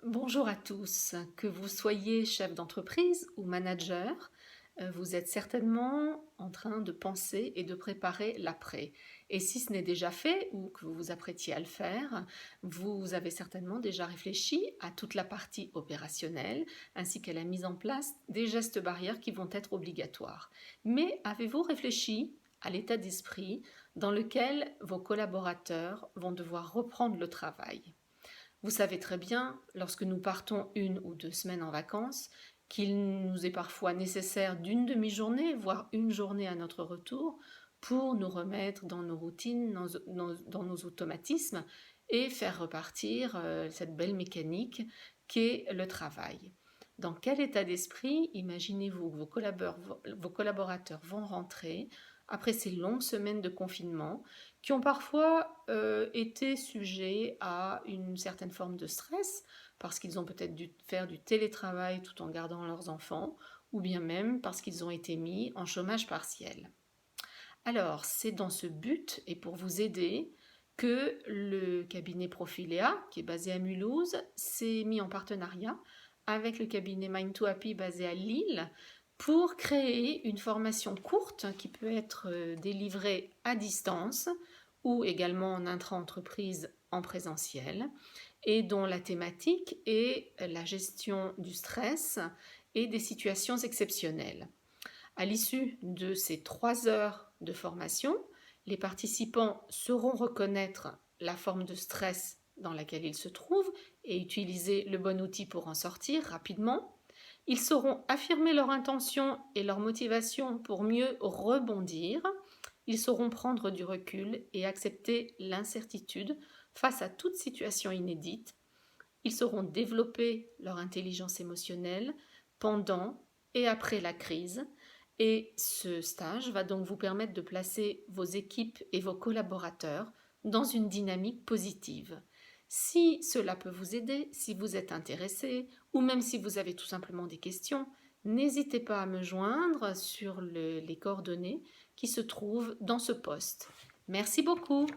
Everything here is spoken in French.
Bonjour à tous, que vous soyez chef d'entreprise ou manager, vous êtes certainement en train de penser et de préparer l'après. Et si ce n'est déjà fait ou que vous vous apprêtiez à le faire, vous avez certainement déjà réfléchi à toute la partie opérationnelle ainsi qu'à la mise en place des gestes barrières qui vont être obligatoires. Mais avez-vous réfléchi à l'état d'esprit dans lequel vos collaborateurs vont devoir reprendre le travail? Vous savez très bien, lorsque nous partons 1 ou 2 semaines en vacances, qu'il nous est parfois nécessaire d'une demi-journée, voire une journée à notre retour, pour nous remettre dans nos routines, dans nos automatismes et faire repartir cette belle mécanique qu'est le travail. Dans quel état d'esprit imaginez-vous que vos collaborateurs vont rentrer après ces longues semaines de confinement qui ont parfois été sujets à une certaine forme de stress parce qu'ils ont peut-être dû faire du télétravail tout en gardant leurs enfants ou bien même parce qu'ils ont été mis en chômage partiel. Alors, c'est dans ce but et pour vous aider que le cabinet Profiléa, qui est basé à Mulhouse, s'est mis en partenariat avec le cabinet Mind2Happy basé à Lille pour créer une formation courte qui peut être délivrée à distance ou également en intra-entreprise en présentiel et dont la thématique est la gestion du stress et des situations exceptionnelles. À l'issue de ces 3 heures de formation, les participants sauront reconnaître la forme de stress dans laquelle ils se trouvent et utiliser le bon outil pour en sortir rapidement. Ils sauront affirmer leur intention et leur motivation pour mieux rebondir. Ils sauront prendre du recul et accepter l'incertitude face à toute situation inédite. Ils sauront développer leur intelligence émotionnelle pendant et après la crise. Et ce stage va donc vous permettre de placer vos équipes et vos collaborateurs dans une dynamique positive. Si cela peut vous aider, si vous êtes intéressé ou même si vous avez tout simplement des questions, n'hésitez pas à me joindre sur les coordonnées qui se trouvent dans ce post. Merci beaucoup.